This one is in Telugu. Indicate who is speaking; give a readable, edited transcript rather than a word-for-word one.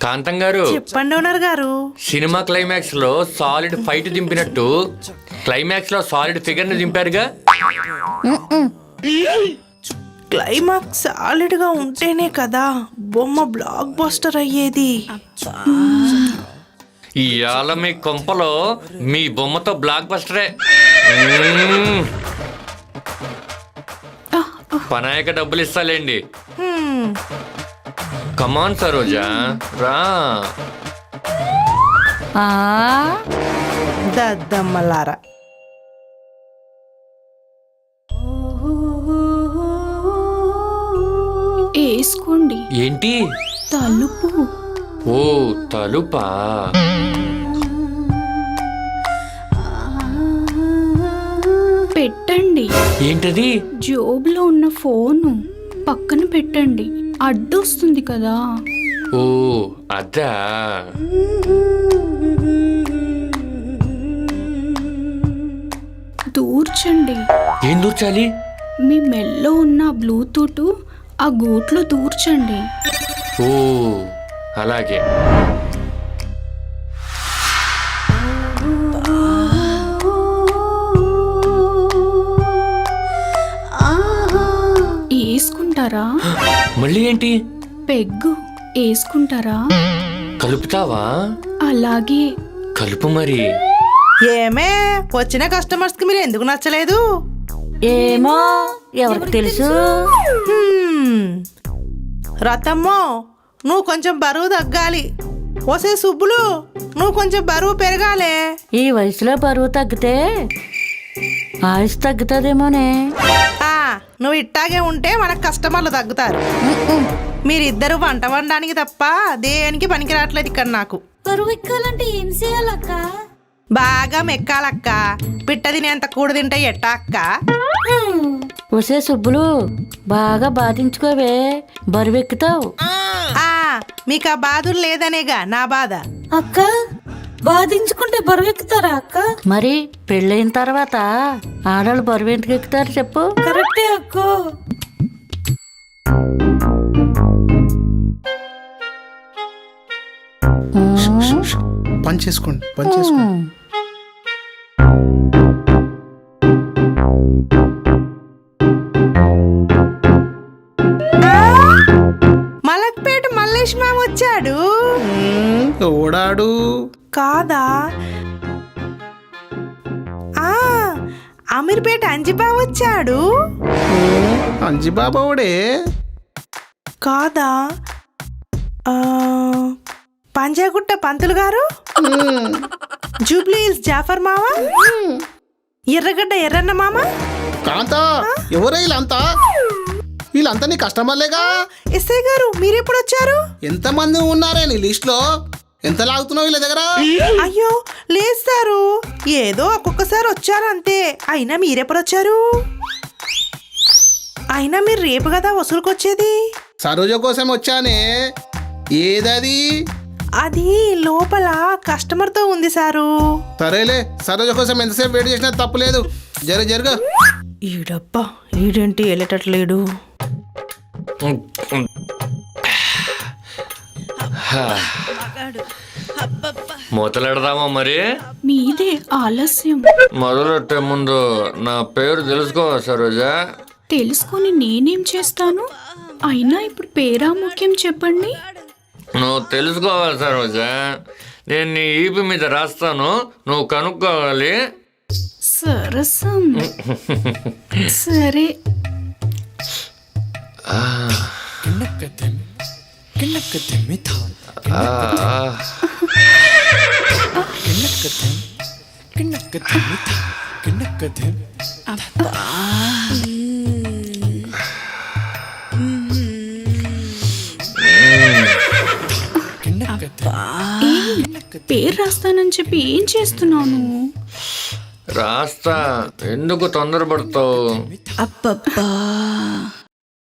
Speaker 1: కాంతం గారు,
Speaker 2: చెప్పండి ఓనర్ గారు.
Speaker 1: సినిమా క్లైమాక్స్ లో సాలిడ్ ఫైట్ దింపినట్టు క్లైమాక్స్ లో సాలిడ్ ఫిగర్ ని దింపారుగా.
Speaker 2: క్లైమాక్స్ సాలిడ్ గా ఉంటేనే కదా బొమ్మ బ్లాక్ బస్టర్ అయ్యేది.
Speaker 1: ఇవాళ మీ కొంపలో మీ బొమ్మతో బ్లాక్ బస్టరే. పనాయక డబ్బులు ఇస్తాలేండి. కమాన్ సరోజా, రా.
Speaker 2: దద్దమ్మలారా,
Speaker 3: వేసుకోండి.
Speaker 1: ఏంటి?
Speaker 3: తలుపు.
Speaker 1: ఓ తలుపా?
Speaker 3: పెట్టండి.
Speaker 1: ఏంటది?
Speaker 3: జోబులో ఉన్న ఫోను పక్కన పెట్టండి, అడ్డొస్తుంది కదా.
Speaker 1: ఓ అదా.
Speaker 3: దూర్చండి.
Speaker 1: ఏం దూర్చాలి?
Speaker 3: మీ మెల్లో ఉన్న బ్లూటూత్ ఆ గూట్లో దూర్చండి.
Speaker 1: ఓ అలాగే.
Speaker 3: వేసుకుంటారా?
Speaker 1: మళ్ళీ ఏంటి?
Speaker 3: పెగ్గు వేసుకుంటారా?
Speaker 1: కలుపుతావా?
Speaker 3: అలాగే
Speaker 1: కలుపు మరి.
Speaker 2: ఏమే వచ్చిన కస్టమర్స్ కి మీరు ఎందుకు నచ్చలేదు?
Speaker 4: ఏమో ఎవరికి తెలుసు.
Speaker 2: రతమ్మో, నువ్వు కొంచెం బరువు తగ్గాలి. ఓసే సుబ్బులు, నువ్వు కొంచెం బరువు పెరగాలే.
Speaker 4: ఈ వయసులో బరువు తగ్గితే ఆయుష్ తగ్గుతుందేమోనే.
Speaker 2: నువ్వు ఇట్టాగే ఉంటే మనకు కస్టమర్లు తగ్గుతారు. మీరిద్దరు వంట వండడానికి తప్ప దేనికి పనికి రావట్లేదు ఇక్కడ నాకు.
Speaker 4: బరువు ఎక్కాలంటే ఏం చేయాలక్క?
Speaker 2: బాగా మెక్కాలక్క. పిట్ట తినేంత కూడు తింటే ఎట్టా అక్క?
Speaker 4: వసే సుబ్బులు, బాగా బాధించుకోవే, బరువు ఎక్కుతావు.
Speaker 2: మీకు ఆ బాధలు లేదనేగా నా బాధ.
Speaker 4: అక్క, బాధించుకుంటే బరువు ఎక్కుతారా అక్క? మరి పెళ్ళైన తర్వాత ఆడవాళ్ళు బరువు ఎందుకు ఎక్కుతారు చెప్పు? కరెక్టే అక్క.
Speaker 5: పని చేసుకోండి, పని చేసుకోండి.
Speaker 2: మలక్పేట మల్లేష్ మామ వచ్చాడు.
Speaker 5: ఓడాడు
Speaker 2: కాదా? అమీర్పేట అంజిబా వచ్చాడు.
Speaker 5: అంజిబాబోడే
Speaker 2: కాదా? పంజాగుట్ట పంతులు గారు, జూబ్లీ హిల్స్ జాఫర్ మామ, ఎర్రగడ్డ ఎర్రన్న మామ.
Speaker 5: కాంతా, ఎవరే వీళ్ళంతా? వీళ్ళంతా నీ కస్టమర్లేగా.
Speaker 2: ఎస్ఐ గారు, మీరెప్పుడు వచ్చారు?
Speaker 5: ఎంతమంది ఉన్నారే నీ లిస్ట్ లో? ఎంత లాగుతున్నావు వీళ్ళ దగ్గర?
Speaker 2: అయ్యో లేదు సారు, ఏదో ఒక్కొక్కసారి వచ్చారు అంతే. అయినా మీరెప్పుడు వచ్చారు? అయినా మీరు రేపు కదా వసూలుకొచ్చేది.
Speaker 5: సరోజ కోసం వచ్చానే. ఏదది?
Speaker 2: అది లోపల కస్టమర్ తో ఉంది సారు.
Speaker 5: సరేలే, సరోజ కోసం ఎంతసేపు వెయిట్ చేసినా తప్పులేదు. జరుగు.
Speaker 2: ఈడబ్బా, ఈడేంటి వెళ్ళేటట్లేడు.
Speaker 1: మొదలెడదామా మరి?
Speaker 3: మీదే ఆలస్యం.
Speaker 1: మొదలెట్టే ముందు నా పేరు తెలుసుకోవా సరోజా?
Speaker 3: తెలుసుకొని నేనేం చేస్తాను? అయినా ఇప్పుడు పేరా ముఖ్యం, చెప్పండి.
Speaker 1: నువ్వు తెలుసుకోవాలి సరోజా. నేను నీ ఈపి మీద రాస్తాను, నువ్వు కనుక్కోవాలి.
Speaker 3: సరసం. సరే. పేరు రాస్తానని చెప్పి ఏం చేస్తున్నాను?
Speaker 1: రాస్తా, ఎందుకు తొందరపడతావు?
Speaker 3: అబ్బబ్బా.